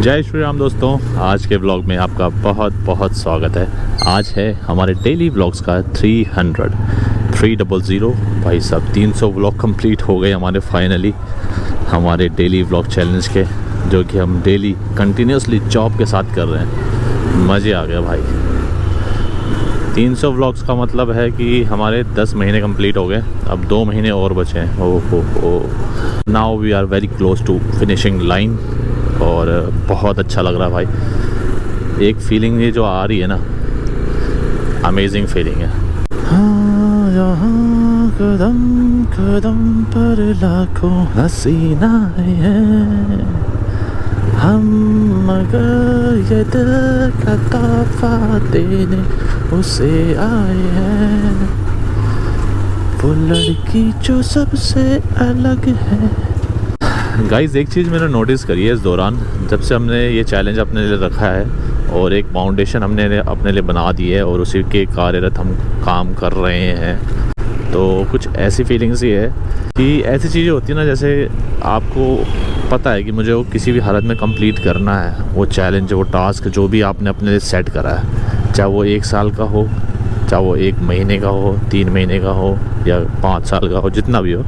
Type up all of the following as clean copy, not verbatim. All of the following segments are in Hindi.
जय श्री राम दोस्तों, आज के ब्लॉग में आपका बहुत बहुत स्वागत है। आज है हमारे डेली ब्लॉग्स का 300 भाई साहब 300 ब्लॉग कंप्लीट हो गए हमारे फाइनली, हमारे डेली ब्लॉग चैलेंज के, जो कि हम डेली कंटिन्यूसली जॉब के साथ कर रहे हैं। मज़े आ गया भाई। 300 ब्लॉग्स का मतलब है कि हमारे 10 महीने कंप्लीट हो गए, अब 2 महीने और बचे हैं। ओहो, now we are very close to finishing line और बहुत अच्छा लग रहा है भाई। एक फीलिंग ये जो आ रही है ना, अमेजिंग फीलिंग है। हाँ, यहाँ कदम कदम पर लाखों हसीना है, हम मगर ये दिल का तोहफा देने उसे आए हैं, वो लड़की जो सबसे अलग है। गाइज़, एक चीज़ मैंने नोटिस करी है इस दौरान, जब से हमने ये चैलेंज अपने लिए रखा है और एक फाउंडेशन हमने अपने लिए बना दी है और उसी के कार्यरत हम काम कर रहे हैं, तो कुछ ऐसी फीलिंग्स ही है कि ऐसी चीज़ें होती है ना, जैसे आपको पता है कि मुझे वो किसी भी हालत में कंप्लीट करना है, वो चैलेंज, वो टास्क जो भी आपने अपने लिए सेट करा है, चाहे वो 1 साल का हो, चाहे वो 1 महीने का हो, 3 महीने का हो या 5 साल का हो, जितना भी हो,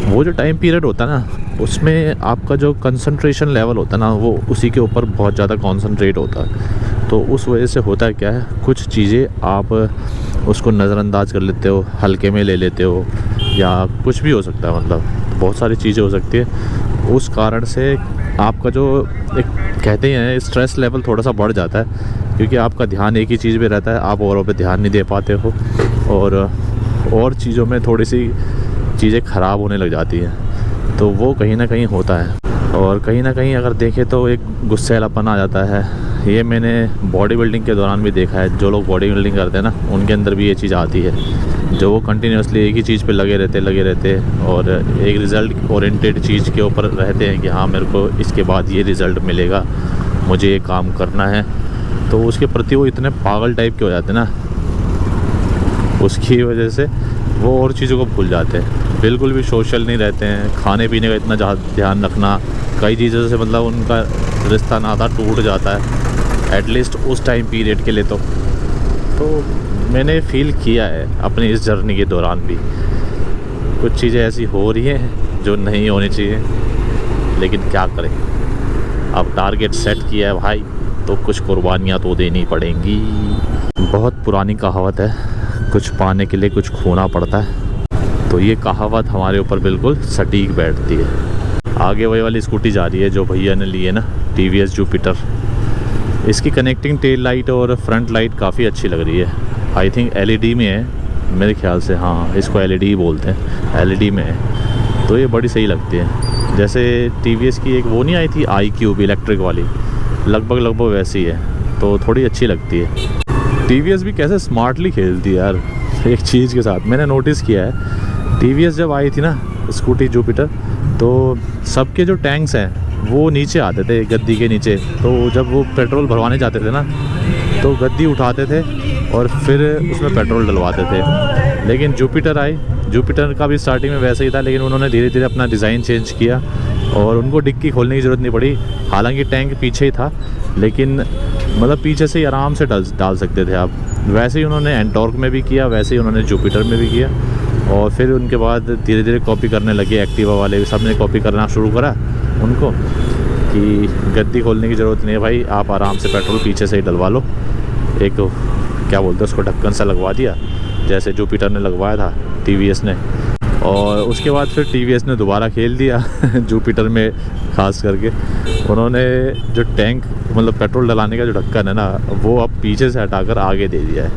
वो जो टाइम पीरियड होता है ना, उसमें आपका जो कंसंट्रेशन लेवल होता है ना, वो उसी के ऊपर बहुत ज़्यादा कंसंट्रेट होता है। तो उस वजह से होता है क्या है, कुछ चीज़ें आप उसको नज़रअंदाज कर लेते हो, हल्के में ले लेते हो, या कुछ भी हो सकता है, मतलब बहुत सारी चीज़ें हो सकती है। उस कारण से आपका जो एक कहते हैं स्ट्रेस लेवल थोड़ा सा बढ़ जाता है, क्योंकि आपका ध्यान एक ही चीज़ पे रहता है, आप औरों पे ध्यान नहीं दे पाते हो और चीज़ों में थोड़ी सी चीज़ें ख़राब होने लग जाती हैं। तो वो कहीं ना कहीं होता है, और कहीं ना कहीं अगर देखें तो एक गुस्सैलापन आ जाता है। ये मैंने बॉडी बिल्डिंग के दौरान भी देखा है, जो लोग बॉडी बिल्डिंग करते हैं ना, उनके अंदर भी ये चीज़ आती है, जो वो कंटिन्यूसली एक ही चीज़ पे लगे रहते और एक रिज़ल्ट ओरिएंटेड चीज़ के ऊपर रहते हैं कि हाँ, मेरे को इसके बाद ये रिज़ल्ट मिलेगा, मुझे ये काम करना है। तो उसके प्रति वो इतने पागल टाइप के हो जाते हैं ना, उसकी वजह से वो और चीज़ों को भूल जाते हैं, बिल्कुल भी सोशल नहीं रहते हैं। खाने पीने का इतना ध्यान रखना, कई चीज़ों से मतलब उनका रिश्ता नाता टूट जाता है, एटलीस्ट उस टाइम पीरियड के लिए। तो मैंने फ़ील किया है अपनी इस जर्नी के दौरान भी, कुछ चीज़ें ऐसी हो रही हैं जो नहीं होनी चाहिए, लेकिन क्या करें, अब टारगेट सेट किया है भाई, तो कुछ कुर्बानियाँ तो देनी पड़ेंगी। बहुत पुरानी कहावत है, कुछ पाने के लिए कुछ खोना पड़ता है, तो ये कहावत हमारे ऊपर बिल्कुल सटीक बैठती है। आगे वही वाली स्कूटी जा रही है जो भैया ने ली है ना, TVS जुपिटर। इसकी कनेक्टिंग टेल लाइट और फ्रंट लाइट काफ़ी अच्छी लग रही है। आई थिंक LED में है मेरे ख्याल से, हाँ इसको LED ही बोलते हैं, LED में है, तो ये बड़ी सही लगती है। जैसे TVS की एक वो नहीं आई थी iQube इलेक्ट्रिक वाली, लगभग वैसी है, तो थोड़ी अच्छी लगती है। TVS भी कैसे स्मार्टली खेलती है यार एक चीज़ के साथ, मैंने नोटिस किया है। TVS जब आई थी ना स्कूटी जुपिटर, तो सबके जो टैंक्स हैं वो नीचे आते थे, गद्दी के नीचे। तो जब वो पेट्रोल भरवाने जाते थे ना, तो गद्दी उठाते थे और फिर उसमें पेट्रोल डलवाते थे। लेकिन जुपिटर आई, जुपिटर का भी स्टार्टिंग में वैसे ही था, लेकिन उन्होंने धीरे धीरे अपना डिज़ाइन चेंज किया और उनको डिक्की खोलने की ज़रूरत नहीं पड़ी। हालांकि टैंक पीछे ही था, लेकिन मतलब पीछे से ही आराम से डाल सकते थे आप। वैसे ही उन्होंने एंटॉर्क में भी किया, वैसे ही उन्होंने जुपिटर में भी किया, और फिर उनके बाद धीरे धीरे कॉपी करने लगे। एक्टिवा वाले भी सब ने कॉपी करना शुरू करा उनको कि गद्दी खोलने की ज़रूरत नहीं है भाई, आप आराम से पेट्रोल पीछे से ही डलवा लो। एक क्या बोलते हैं उसको, ढक्कन सा लगवा दिया, जैसे जुपिटर ने लगवाया था TVS ने। और उसके बाद फिर TVS ने दोबारा खेल दिया जुपिटर में, ख़ास करके उन्होंने जो टैंक मतलब पेट्रोल डलाने का जो ढक्कन है ना, वो अब पीछे से हटाकर आगे दे दिया है,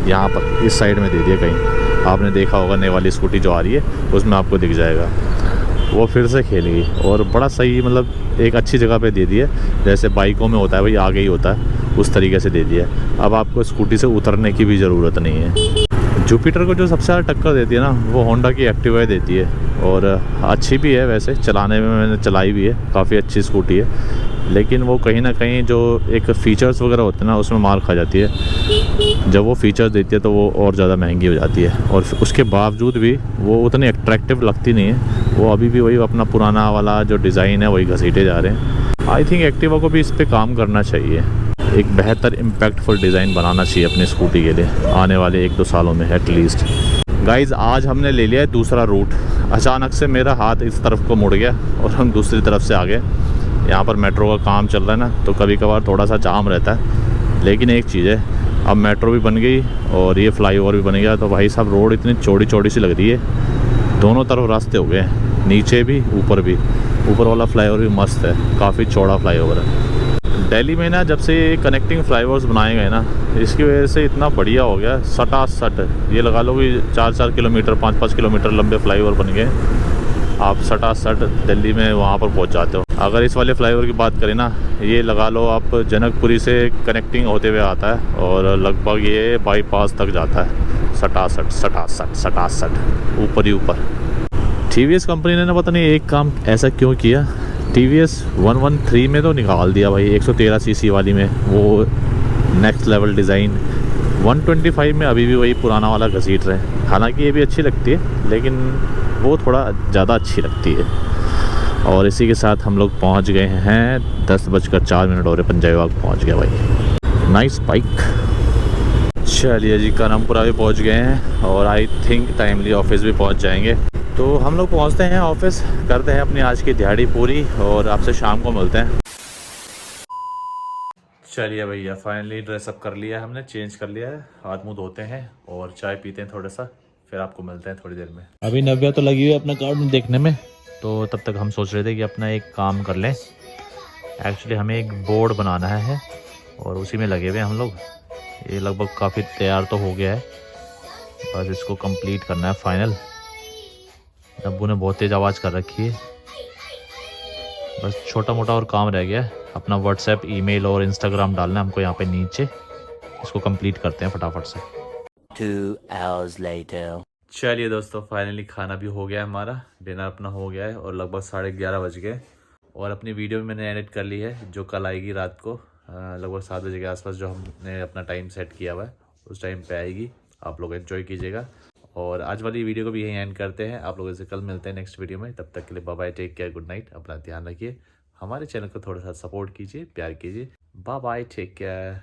यहाँ पर इस साइड में दे दिया। कहीं आपने देखा होगा नई वाली स्कूटी जो आ रही है उसमें आपको दिख जाएगा, वो फिर से खेल गई और बड़ा सही, मतलब एक अच्छी जगह पे दे दिया। जैसे बाइकों में होता है भाई, आगे ही होता है, उस तरीके से दे दिया। अब आपको स्कूटी से उतरने की भी ज़रूरत नहीं है। जुपिटर को जो सबसे ज़्यादा टक्कर देती है ना, वो होंडा की एक्टिवा देती है, और अच्छी भी है वैसे, चलाने में मैंने चलाई भी है, काफ़ी अच्छी स्कूटी है। लेकिन वो कहीं ना कहीं जो एक फ़ीचर्स वगैरह होते हैं ना, उसमें मार खा जाती है। जब वो फ़ीचर्स देती है तो वो और ज़्यादा महंगी हो जाती है, और उसके बावजूद भी वो उतनी अट्रैक्टिव लगती नहीं है। वो अभी भी वही अपना पुराना वाला जो डिज़ाइन है वही घसीटे जा रहे हैं। आई थिंक एक्टिवा को भी इस पे काम करना चाहिए, एक बेहतर इम्पैक्टफुल डिज़ाइन बनाना चाहिए अपनी स्कूटी के लिए आने वाले 1-2 सालों में एटलीस्ट। गाइज़ आज हमने ले लिया है दूसरा रूट। अचानक से मेरा हाथ इस तरफ को मुड़ गया और हम दूसरी तरफ से आ गए। यहाँ पर मेट्रो का काम चल रहा है ना, तो कभी कभार थोड़ा सा जाम रहता है, लेकिन एक चीज़ है, अब मेट्रो भी बन गई और ये फ्लाईओवर भी बन गया, तो भाई साहब रोड इतनी चौड़ी चौड़ी सी लग रही है, दोनों तरफ रास्ते हो गए, नीचे भी ऊपर भी। ऊपर वाला फ्लाईओवर भी मस्त है, काफ़ी चौड़ा फ्लाईओवर है। दिल्ली में ना जब से कनेक्टिंग फ्लाईओवर्स बनाए गए ना, इसकी वजह से इतना बढ़िया हो गया, सटासट ये लगा लो कि 4-4 किलोमीटर 5-5 किलोमीटर लंबे फ्लाईओवर बन गए, आप सटासट दिल्ली में वहाँ पर पहुँच जाते हो। अगर इस वाले फ्लाईओवर की बात करें ना, ये लगा लो आप जनकपुरी से कनेक्टिंग होते हुए आता है और लगभग ये बाईपास तक जाता है, सटासट सटासट सटासट, ऊपर ही ऊपर। TVS कंपनी ने ना पता नहीं एक काम ऐसा क्यों किया, TVS 113 में तो निकाल दिया भाई, 113 सीसी वाली में वो नेक्स्ट लेवल डिज़ाइन। 125 में अभी भी वही पुराना वाला घसीट रहे हैं, हालांकि ये भी अच्छी लगती है लेकिन वो थोड़ा ज़्यादा अच्छी लगती है। और इसी के साथ हम लोग पहुंच गए हैं 10:04 हो रहे, पंजाबी बाग पहुंच गया भाई, नाइस बाइक। चलिए जी कानमपुरा भी पहुंच गए हैं और आई थिंक टाइमली ऑफिस भी पहुंच जाएंगे। तो हम लोग पहुंचते हैं ऑफिस, करते हैं अपनी आज की दिहाड़ी पूरी और आपसे शाम को मिलते हैं। चलिए भैया फाइनली ड्रेसअप कर लिया है हमने, चेंज कर लिया है, हाथ मुंह धोते हैं और चाय पीते हैं थोड़ा सा, फिर आपको मिलते हैं थोड़ी देर में। अभी नव्या तो लगी हुई है अपना कार्ड देखने में, तो तब तक हम सोच रहे थे कि अपना एक काम कर लें। एक्चुअली हमें एक बोर्ड बनाना है और उसी में लगे हुए हम लोग। ये लगभग काफ़ी तैयार तो हो गया है, बस इसको कंप्लीट करना है फाइनल। नब्बू ने बहुत तेज़ आवाज़ कर रखी है, बस छोटा मोटा और काम रह गया है, अपना व्हाट्सएप ईमेल और इंस्टाग्राम डालना है हमको यहाँ पे नीचे। इसको कंप्लीट करते हैं फटाफट से। 2 hours later. चलिए दोस्तों फाइनली खाना भी हो गया है, हमारा डिनर अपना हो गया है और लगभग 11:30 बज गए। और अपनी वीडियो भी मैंने एडिट कर ली है, जो कल आएगी रात को लगभग 7 बजे के आसपास, जो हमने अपना टाइम सेट किया हुआ है उस टाइम पे आएगी। आप लोग एंजॉय कीजिएगा और आज वाली वीडियो को भी यहीं एंड करते हैं। आप लोगों से कल मिलते हैं नेक्स्ट वीडियो में, तब तक के लिए bye bye, take care, good night, अपना ध्यान रखिए। हमारे चैनल को थोड़ा सा सपोर्ट कीजिए, प्यार कीजिए। Bye bye, take care.